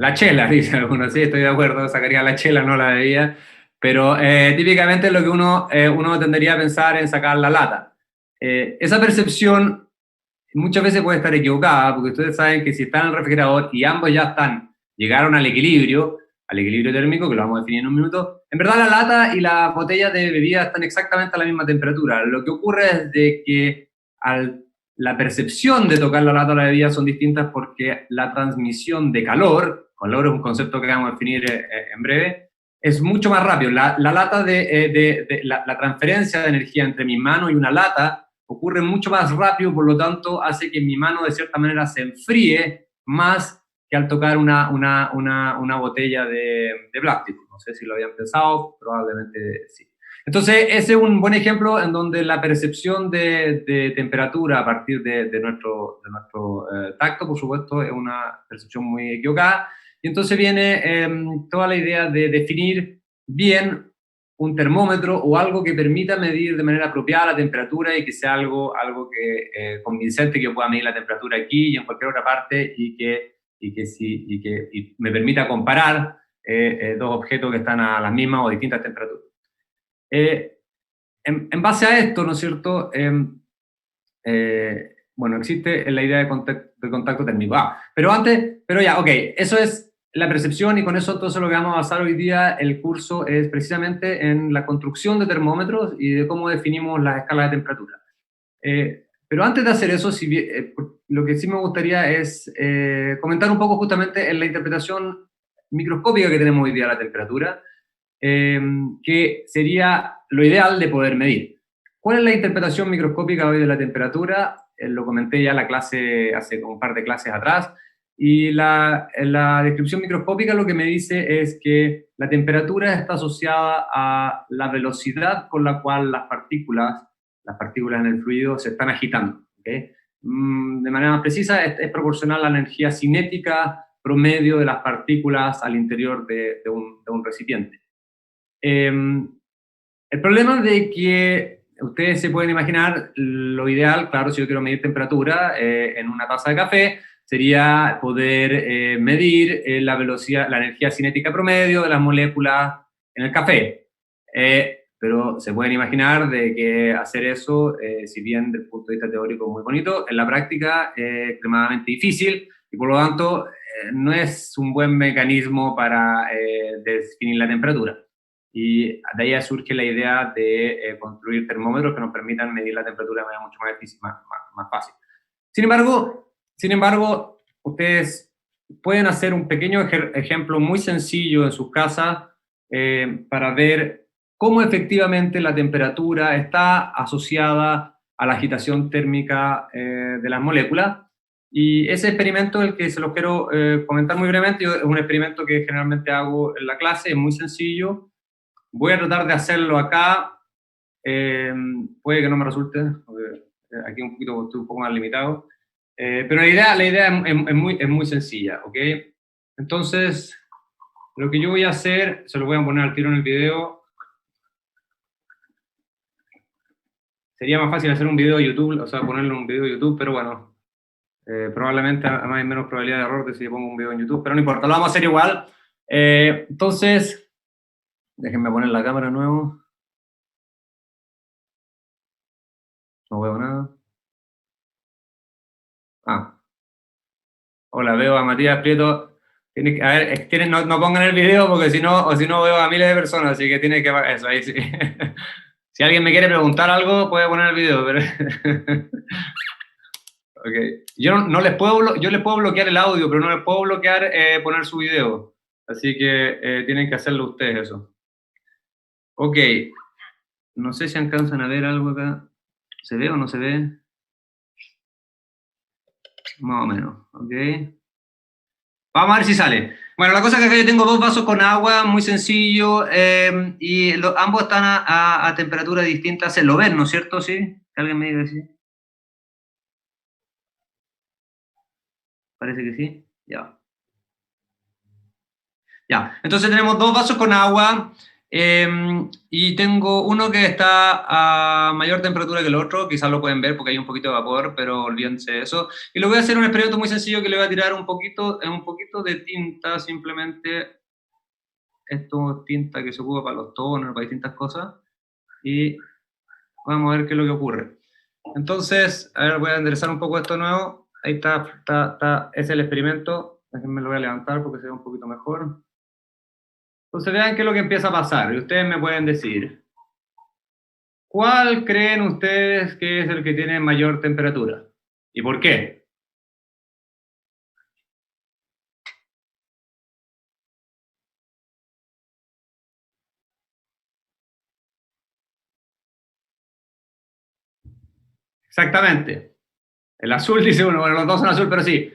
La chela, dice algunos, sí, estoy de acuerdo, sacaría la chela, no la bebida, pero típicamente lo que uno tendería a pensar en sacar la lata. Esa percepción muchas veces puede estar equivocada, porque ustedes saben que si están en el refrigerador y ambos ya llegaron al equilibrio térmico, que lo vamos a definir en un minuto, en verdad la lata y la botella de bebida están exactamente a la misma temperatura. Lo que ocurre es de que la percepción de tocar la lata o la bebida son distintas porque la transmisión de calor es un concepto que vamos a definir en breve, es mucho más rápido. La lata la transferencia de energía entre mi mano y una lata ocurre mucho más rápido, por lo tanto hace que mi mano de cierta manera se enfríe más que al tocar una botella de plástico. No sé si lo habían pensado, probablemente sí. Entonces, ese es un buen ejemplo en donde la percepción de temperatura a partir de nuestro tacto, por supuesto, es una percepción muy equivocada. Y entonces viene toda la idea de definir bien un termómetro o algo que permita medir de manera apropiada la temperatura y que sea algo que, convincente, que yo pueda medir la temperatura aquí y en cualquier otra parte y me permita comparar dos objetos que están a las mismas o distintas temperaturas. Eh, en base a esto, ¿no es cierto? Bueno, existe la idea de contacto térmico. Pero ya, ok, eso es la percepción y con eso entonces lo que vamos a basar hoy día el curso es precisamente en la construcción de termómetros y de cómo definimos las escalas de temperatura. Pero antes de hacer eso, lo que sí me gustaría es comentar un poco justamente en la interpretación microscópica que tenemos hoy día de la temperatura, que sería lo ideal de poder medir. ¿Cuál es la interpretación microscópica hoy de la temperatura? Lo comenté ya en la clase, hace un par de clases atrás, y la descripción microscópica lo que me dice es que la temperatura está asociada a la velocidad con la cual las partículas en el fluido se están agitando. ¿Okay? De manera más precisa, es proporcional a la energía cinética promedio de las partículas al interior de un recipiente. El problema es de que ustedes se pueden imaginar lo ideal, claro, si yo quiero medir temperatura en una taza de café, sería poder medir la velocidad, la energía cinética promedio de las moléculas en el café. Pero se pueden imaginar de que hacer eso, si bien desde el punto de vista teórico es muy bonito, en la práctica es extremadamente difícil y por lo tanto no es un buen mecanismo para definir la temperatura. Y de ahí surge la idea de construir termómetros que nos permitan medir la temperatura de manera mucho más difícil, más fácil. Sin embargo, ustedes pueden hacer un pequeño ejemplo muy sencillo en sus casas para ver cómo efectivamente la temperatura está asociada a la agitación térmica de las moléculas. Y ese experimento, el que se los quiero comentar muy brevemente, es un experimento que generalmente hago en la clase, es muy sencillo. Voy a tratar de hacerlo acá. Puede que no me resulte, porque aquí un poquito estoy un poco más limitado. Pero la idea es muy sencilla, ¿ok? Entonces, lo que yo voy a hacer, se lo voy a poner al tiro en el video. Sería más fácil hacer un video de YouTube, o sea, ponerlo en un video de YouTube, pero bueno, probablemente hay menos probabilidad de error de si pongo un video en YouTube, pero no importa, lo vamos a hacer igual. Entonces, déjenme poner la cámara de nuevo. No veo nada. Ah, hola, veo a Matías Prieto. A ver, no pongan el video porque si no veo a miles de personas, así que tiene que... Eso, ahí sí. Si alguien me quiere preguntar algo, puede poner el video, pero... Okay. Yo les puedo bloquear el audio, pero no les puedo bloquear poner su video. Así que tienen que hacerlo ustedes eso. Ok. No sé si alcanzan a ver algo acá. ¿Se ve o no se ve? Más o menos. Ok. Vamos a ver si sale. Bueno, la cosa es que acá yo tengo dos vasos con agua, muy sencillo, y ambos están a temperatura distinta. Se lo ven, ¿no es cierto? ¿Sí? ¿Alguien me diga sí? Parece que sí. Ya. Ya. Entonces tenemos dos vasos con agua. Y tengo uno que está a mayor temperatura que el otro, quizás lo pueden ver porque hay un poquito de vapor, pero olvídense de eso. Y lo voy a hacer un experimento muy sencillo que le voy a tirar un poquito de tinta, simplemente esto es tinta que se ocupa para los toners, para distintas cosas, y vamos a ver qué es lo que ocurre. Entonces, a ver, voy a enderezar un poco esto de nuevo. Ahí está, es el experimento. Déjenme lo voy a levantar porque se ve un poquito mejor. Entonces vean qué es lo que empieza a pasar y ustedes me pueden decir, ¿cuál creen ustedes que es el que tiene mayor temperatura? ¿Y por qué? Exactamente. El azul dice uno, bueno, los dos son azul, pero sí.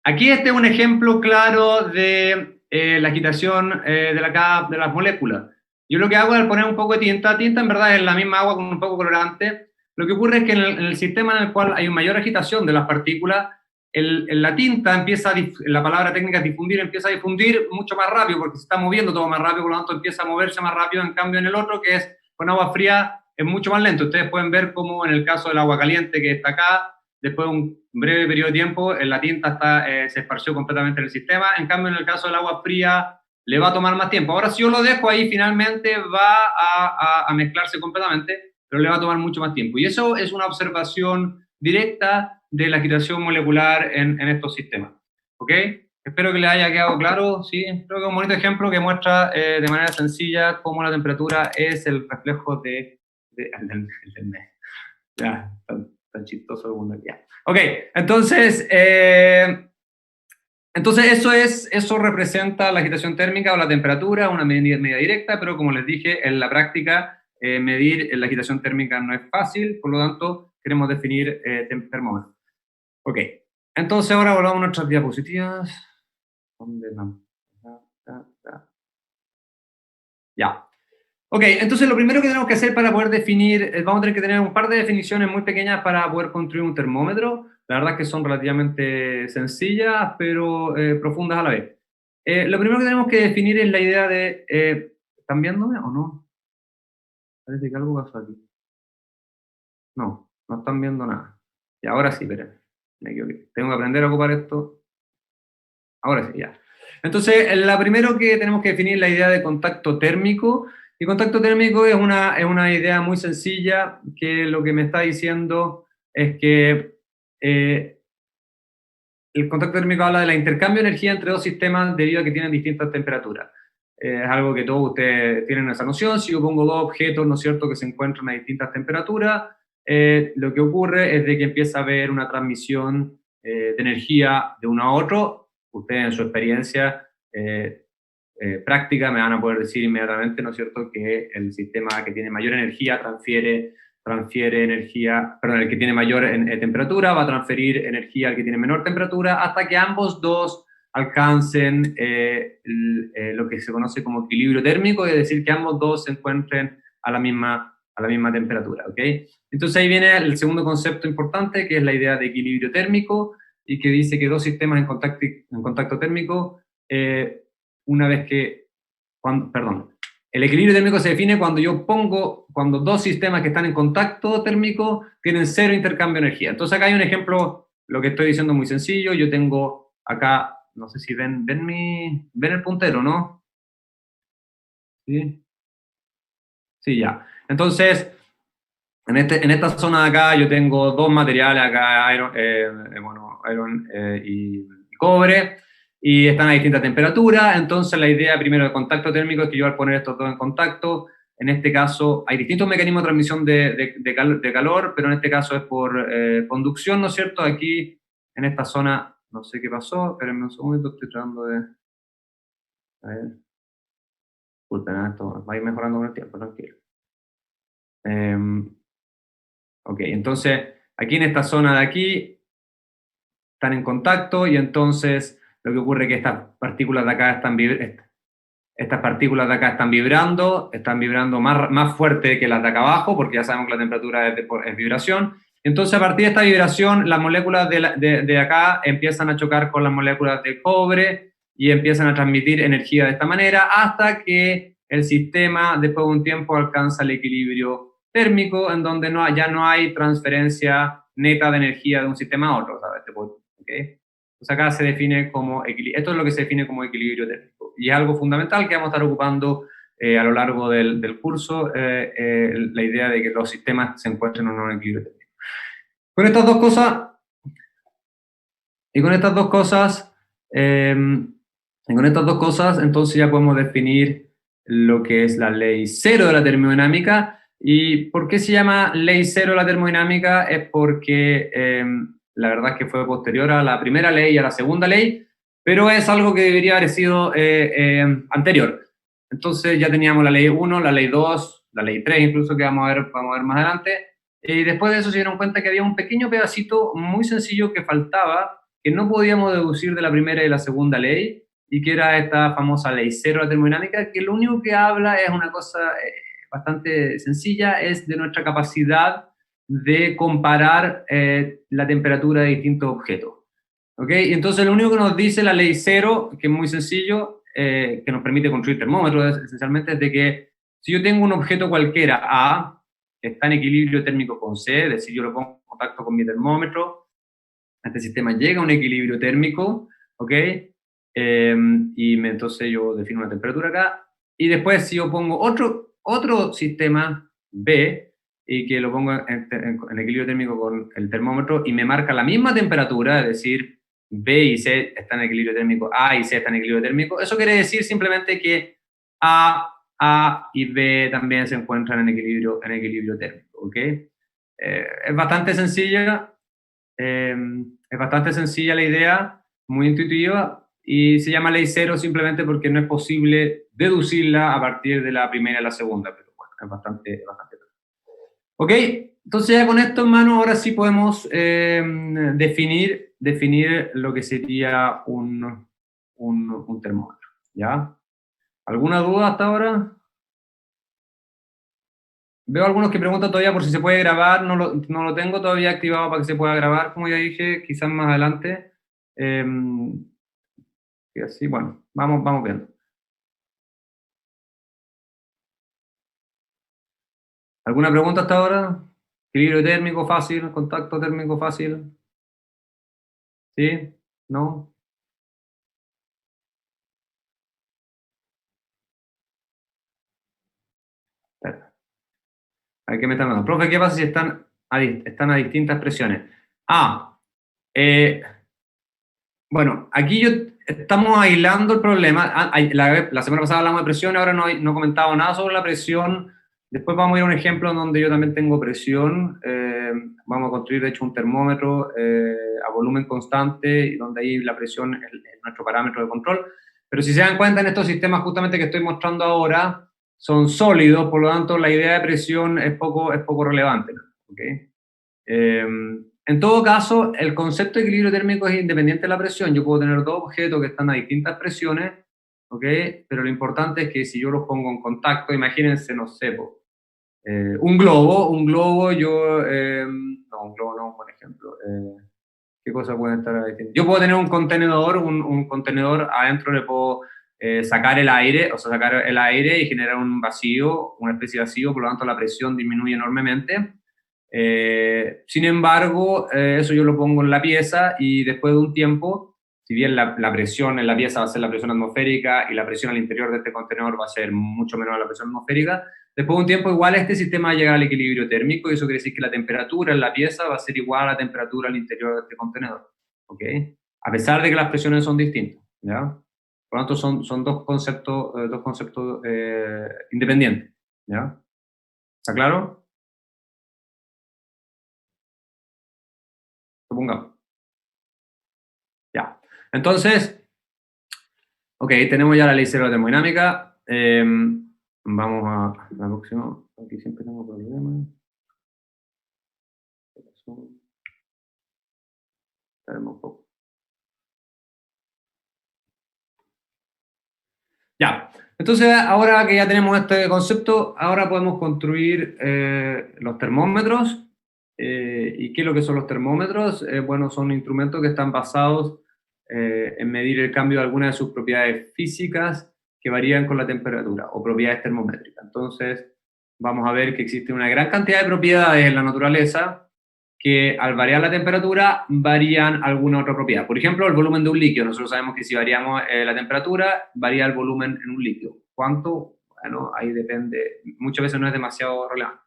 Aquí este es un ejemplo claro de la agitación de las moléculas. Yo lo que hago es poner un poco de tinta. Tinta en verdad es la misma agua con un poco de colorante. Lo que ocurre es que en el sistema en el cual hay mayor agitación de las partículas, la tinta empieza, la palabra técnica es difundir, empieza a difundir mucho más rápido porque se está moviendo todo más rápido, por lo tanto empieza a moverse más rápido. En cambio en el otro, que es con agua fría, es mucho más lento. Ustedes pueden ver cómo en el caso del agua caliente que está acá, después de un breve periodo de tiempo, la tinta se esparció completamente en el sistema. En cambio, en el caso del agua fría, le va a tomar más tiempo. Ahora, si yo lo dejo ahí, finalmente va a mezclarse completamente, pero le va a tomar mucho más tiempo. Y eso es una observación directa de la agitación molecular en estos sistemas. ¿Ok? Espero que les haya quedado claro. Sí, creo que es un bonito ejemplo que muestra de manera sencilla cómo la temperatura es el reflejo del mes. Ya, tan chistoso el mundo. Ya. Ok, entonces, eso representa la agitación térmica o la temperatura, una medida directa, pero como les dije, en la práctica, medir la agitación térmica no es fácil, por lo tanto, queremos definir termómetro. Ok, entonces ahora volvamos a nuestras diapositivas. ¿Dónde vamos? Ya. Ok, entonces lo primero que tenemos que hacer para poder definir, vamos a tener que tener un par de definiciones muy pequeñas para poder construir un termómetro. La verdad es que son relativamente sencillas, pero profundas a la vez. Lo primero que tenemos que definir es la idea de, ¿están viéndome o no? Parece que algo pasó aquí. No, no están viendo nada. Y ahora sí, esperen, me equivoqué. Tengo que aprender a ocupar esto. Ahora sí, ya. Entonces, la primero que tenemos que definir es la idea de contacto térmico. Y contacto térmico es una idea muy sencilla que lo que me está diciendo es que el contacto térmico habla de la intercambio de energía entre dos sistemas debido a que tienen distintas temperaturas. Es algo que todos ustedes tienen esa noción. Si yo pongo dos objetos, ¿no es cierto?, que se encuentran a distintas temperaturas, lo que ocurre es de que empieza a haber una transmisión de energía de uno a otro. Ustedes en su experiencia práctica me van a poder decir inmediatamente, ¿no es cierto?, que el sistema que tiene mayor energía transfiere energía, perdón, el que tiene mayor temperatura va a transferir energía al que tiene menor temperatura hasta que ambos dos alcancen lo que se conoce como equilibrio térmico, es decir, que ambos dos se encuentren a la misma temperatura, ¿ok? Entonces ahí viene el segundo concepto importante, que es la idea de equilibrio térmico, y que dice que dos sistemas en contacto térmico, una vez que, perdón, el equilibrio térmico se define cuando dos sistemas que están en contacto térmico tienen cero intercambio de energía. Entonces acá hay un ejemplo, lo que estoy diciendo muy sencillo. Yo tengo acá, no sé si ven el puntero, ¿no? ¿Sí? Sí, ya. Entonces, en esta zona de acá yo tengo dos materiales acá, iron y cobre, y están a distintas temperaturas. Entonces la idea primero de contacto térmico es que yo al poner estos dos en contacto, en este caso hay distintos mecanismos de transmisión de calor, pero en este caso es por conducción, ¿no es cierto? Aquí en esta zona, no sé qué pasó, espérenme un segundito, estoy tratando de... A ver, disculpen, esto va a ir mejorando con el tiempo, tranquilo. Ok, entonces aquí en esta zona de aquí están en contacto y entonces lo que ocurre es que estas partículas de acá están vibrando más fuerte que las de acá abajo, porque ya sabemos que la temperatura es vibración. Entonces a partir de esta vibración, las moléculas de acá empiezan a chocar con las moléculas de cobre y empiezan a transmitir energía de esta manera hasta que el sistema después de un tiempo alcanza el equilibrio térmico, en donde ya no hay transferencia neta de energía de un sistema a otro, ¿sabes? ¿Okay? Entonces acá se define como equilibrio, esto es lo que se define como equilibrio térmico, y es algo fundamental que vamos a estar ocupando a lo largo del curso, la idea de que los sistemas se encuentren en un equilibrio térmico. Con estas dos cosas, y con estas dos cosas, entonces ya podemos definir lo que es la ley cero de la termodinámica. ¿Y por qué se llama ley cero de la termodinámica? Es porque la verdad es que fue posterior a la primera ley y a la segunda ley, pero es algo que debería haber sido anterior. Entonces ya teníamos la ley 1, la ley 2, la ley 3 incluso, que vamos a ver más adelante. Y después de eso se dieron cuenta que había un pequeño pedacito muy sencillo que faltaba, que no podíamos deducir de la primera y la segunda ley, y que era esta famosa ley cero de la termodinámica, que lo único que habla es una cosa bastante sencilla, es de nuestra capacidad de comparar la temperatura de distintos objetos. ¿Ok? Y entonces lo único que nos dice la ley cero, que es muy sencillo, que nos permite construir termómetros, esencialmente, es de que si yo tengo un objeto cualquiera A, que está en equilibrio térmico con C, es decir, yo lo pongo en contacto con mi termómetro, este sistema llega a un equilibrio térmico, ¿ok? Entonces yo defino una temperatura acá, y después si yo pongo otro sistema B, y que lo pongo en equilibrio térmico con el termómetro, y me marca la misma temperatura, es decir, B y C están en equilibrio térmico, A y C están en equilibrio térmico, eso quiere decir simplemente que A y B también se encuentran en equilibrio térmico, ¿ok? Es bastante sencilla. Es bastante sencilla la idea, muy intuitiva, y se llama ley cero simplemente porque no es posible deducirla a partir de la primera y la segunda, pero bueno, es bastante. Ok, entonces ya con esto, hermano, ahora sí podemos definir lo que sería un termómetro, ¿ya? ¿Alguna duda hasta ahora? Veo algunos que preguntan todavía por si se puede grabar, no lo tengo todavía activado para que se pueda grabar, como ya dije, quizás más adelante. Y así, bueno, vamos viendo. ¿Alguna pregunta hasta ahora? Equilibrio térmico fácil, contacto térmico fácil. ¿Sí? ¿No? Espera. A ver qué me están dando. Profe, ¿qué pasa si están a distintas presiones? Eh, bueno, aquí estamos aislando el problema. La semana pasada hablamos de presión, ahora no he comentado nada sobre la presión. Después vamos a ir a un ejemplo donde yo también tengo presión. Vamos a construir, de hecho, un termómetro a volumen constante, y donde ahí la presión es nuestro parámetro de control. Pero si se dan cuenta, en estos sistemas justamente que estoy mostrando ahora, son sólidos, por lo tanto la idea de presión es poco relevante, ¿okay? En todo caso, el concepto de equilibrio térmico es independiente de la presión. Yo puedo tener dos objetos que están a distintas presiones, ¿ok? Pero lo importante es que si yo los pongo en contacto, imagínense, no sé, un globo, no, un globo no, por ejemplo. ¿Qué cosas pueden estar ahí? Yo puedo tener un contenedor, adentro le puedo sacar el aire, y generar un vacío, una especie de vacío, por lo tanto la presión disminuye enormemente. Sin embargo, eso yo lo pongo en la pieza, y después de un tiempo, si bien la presión en la pieza va a ser la presión atmosférica y la presión al interior de este contenedor va a ser mucho menor a la presión atmosférica, después de un tiempo igual este sistema va a llegar al equilibrio térmico, y eso quiere decir que la temperatura en la pieza va a ser igual a la temperatura al interior de este contenedor, ¿ok? A pesar de que las presiones son distintas, ¿ya? Por lo tanto, son dos conceptos independientes, ¿ya? ¿Está claro? Supongamos. Ya. Entonces, ok, tenemos ya la ley cero de termodinámica. Vamos a la próxima. Aquí siempre tengo problemas. Esperemos un poco. Ya. Entonces, ahora que ya tenemos este concepto, ahora podemos construir los termómetros. ¿Y qué es lo que son los termómetros? Bueno, son instrumentos que están basados en medir el cambio de algunas de sus propiedades físicas que varían con la temperatura o propiedades termométricas. Entonces, vamos a ver que existe una gran cantidad de propiedades en la naturaleza que al variar la temperatura varían alguna otra propiedad. Por ejemplo, el volumen de un líquido. Nosotros sabemos que si variamos la temperatura, varía el volumen en un líquido. ¿Cuánto? Bueno, ahí depende. Muchas veces no es demasiado relevante.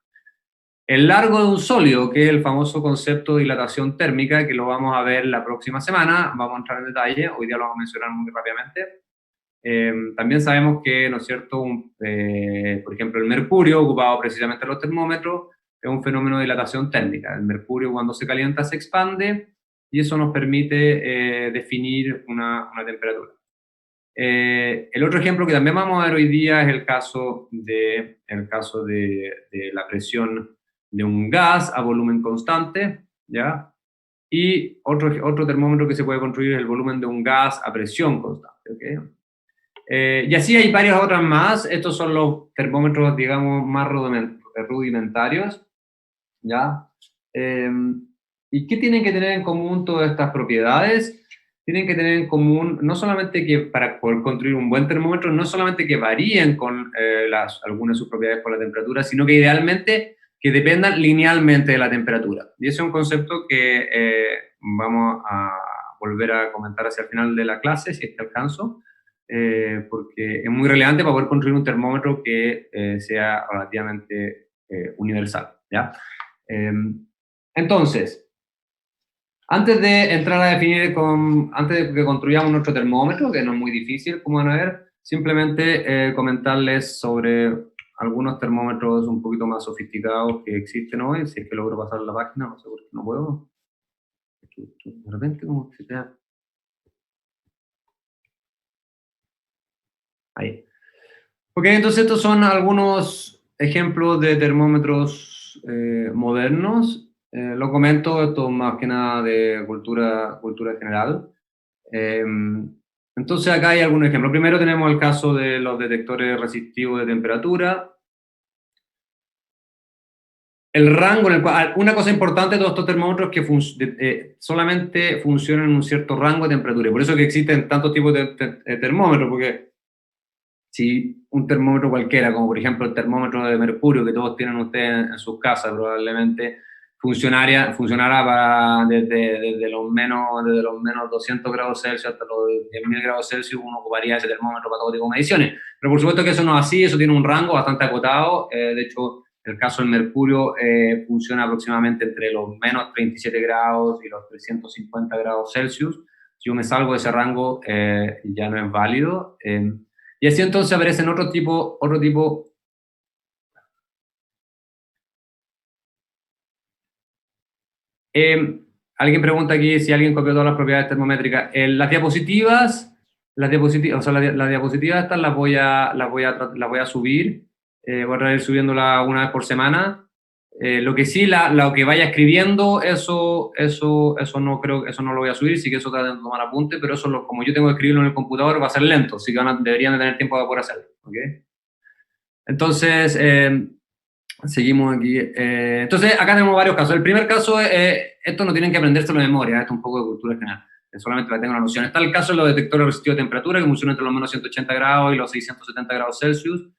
El largo de un sólido, que es el famoso concepto de dilatación térmica, que lo vamos a ver la próxima semana, vamos a entrar en detalle, hoy día lo vamos a mencionar muy rápidamente. También sabemos que, ¿no es cierto?, por ejemplo, el mercurio, ocupado precisamente en los termómetros, es un fenómeno de dilatación térmica. El mercurio, cuando se calienta, se expande y eso nos permite definir una temperatura. El otro ejemplo que también vamos a ver hoy día es el caso de la presión de un gas a volumen constante, ¿ya? Y otro termómetro que se puede construir es el volumen de un gas a presión constante, ¿ok? Y así hay varias otras más. Estos son los termómetros, digamos, más rudimentarios, ¿ya? ¿Y qué tienen que tener en común todas estas propiedades? Tienen que tener en común no solamente que para poder construir un buen termómetro, no solamente que varíen con algunas de sus propiedades por la temperatura, sino que idealmente que dependan linealmente de la temperatura. Y ese es un concepto que vamos a volver a comentar hacia el final de la clase, si es que alcanzo, porque es muy relevante para poder construir un termómetro que sea relativamente universal, ¿ya? Entonces, antes de entrar a definir, antes de que construyamos nuestro termómetro, que no es muy difícil, como van a ver, simplemente comentarles sobre algunos termómetros un poquito más sofisticados que existen hoy, si es que logro pasar la página, no sé por qué no puedo. De repente como que se te da... Ahí. Ok, entonces estos son algunos ejemplos de termómetros modernos. Lo comento, esto más que nada de cultura general. Entonces acá hay algunos ejemplos. Primero tenemos el caso de los detectores resistivos de temperatura. El rango en el cual, una cosa importante de todos estos termómetros es que solamente funcionan en un cierto rango de temperatura. Y por eso que existen tantos tipos de termómetros, porque si un termómetro cualquiera, como por ejemplo el termómetro de mercurio que todos tienen ustedes en sus casas, probablemente funcionara desde los menos 200 grados Celsius hasta los 10.000 grados Celsius, uno ocuparía ese termómetro para todo tipo de mediciones. Pero por supuesto que eso no es así, eso tiene un rango bastante acotado. De hecho, el caso del mercurio funciona aproximadamente entre los menos 37 grados y los 350 grados Celsius. Si yo me salgo de ese rango, ya no es válido. Y así entonces aparecen otro tipo. Alguien pregunta aquí si alguien copió todas las propiedades termométricas. Las diapositivas, o sea, las diapositivas estas las voy a subir. Voy a ir subiéndola una vez por semana. Lo que sí, lo que vaya escribiendo, eso no creo, eso no lo voy a subir, sí que eso traten de tomar apunte, pero eso, como yo tengo que escribirlo en el computador, va a ser lento, así que deberían de tener tiempo para poder hacerlo, ¿ok? Entonces, seguimos aquí. Entonces, acá tenemos varios casos. El primer caso, esto no tienen que aprendérselo de memoria, esto es un poco de cultura general, solamente para que tengan una noción. Está el caso de los detectores resistivos de temperatura, que funcionan entre los menos 180 grados y los 670 grados Celsius.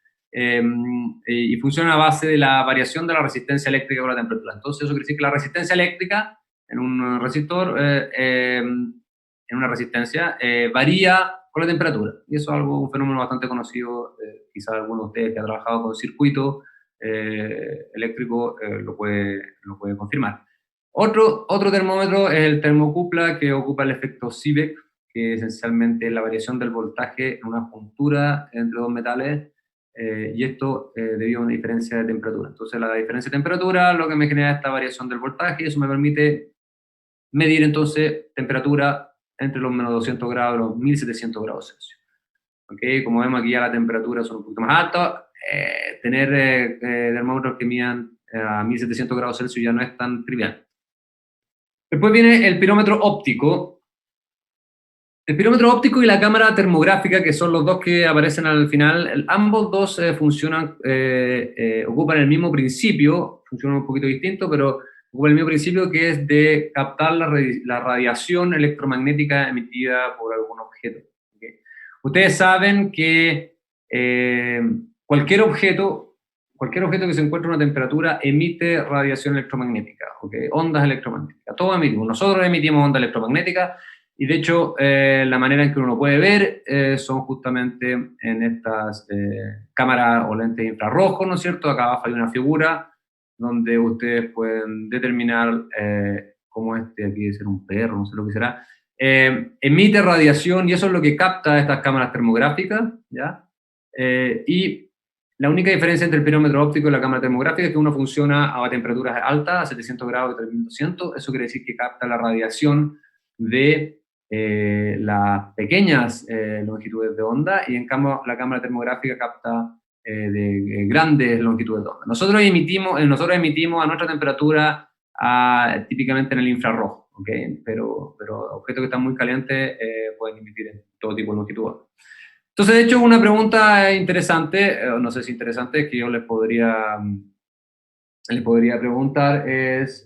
Y funciona a base de la variación de la resistencia eléctrica con la temperatura. Entonces, eso quiere decir que la resistencia eléctrica en un resistor, en una resistencia, varía con la temperatura. Y eso es un fenómeno bastante conocido, quizás alguno de ustedes que ha trabajado con circuito eléctrico lo puede confirmar. Otro termómetro es el termocupla, que ocupa el efecto Seebeck, que esencialmente es la variación del voltaje en una juntura entre dos metales, y esto debido a una diferencia de temperatura. Entonces la diferencia de temperatura lo que me genera esta variación del voltaje, y eso me permite medir entonces temperatura entre los menos 200 grados y los 1700 grados Celsius. ¿Okay? Como vemos aquí ya la temperatura son un poquito más altas, tener termómetros que midan a 1700 grados Celsius ya no es tan trivial. Después viene el pirómetro óptico. El pirómetro óptico y la cámara termográfica, que son los dos que aparecen al final, ambos dos ocupan el mismo principio, funcionan un poquito distinto, pero ocupan el mismo principio, que es de captar la radiación electromagnética emitida por algún objeto. ¿Okay? Ustedes saben que eh, cualquier objeto, cualquier objeto que se encuentre a una temperatura emite radiación electromagnética, ¿okay? Ondas electromagnéticas. Todos emitimos. Nosotros emitimos ondas electromagnéticas y de hecho la manera en que uno puede ver son justamente en estas cámaras o lentes infrarrojos, ¿no es cierto? Acá abajo hay una figura donde ustedes pueden determinar cómo este aquí debe ser un perro, no sé lo que será. Emite radiación y eso es lo que capta estas cámaras termográficas, ¿ya? Y la única diferencia entre el pirómetro óptico y la cámara termográfica es que uno funciona a temperaturas altas, a 700 grados y 3200. Eso quiere decir que capta la radiación de las pequeñas longitudes de onda, y en cambio la cámara termográfica capta de grandes longitudes de onda. Nosotros emitimos a nuestra temperatura típicamente en el infrarrojo, ¿okay? Pero objetos que están muy calientes pueden emitir en todo tipo de longitud. Entonces, de hecho, una pregunta interesante, no sé si interesante, que yo les podría preguntar es,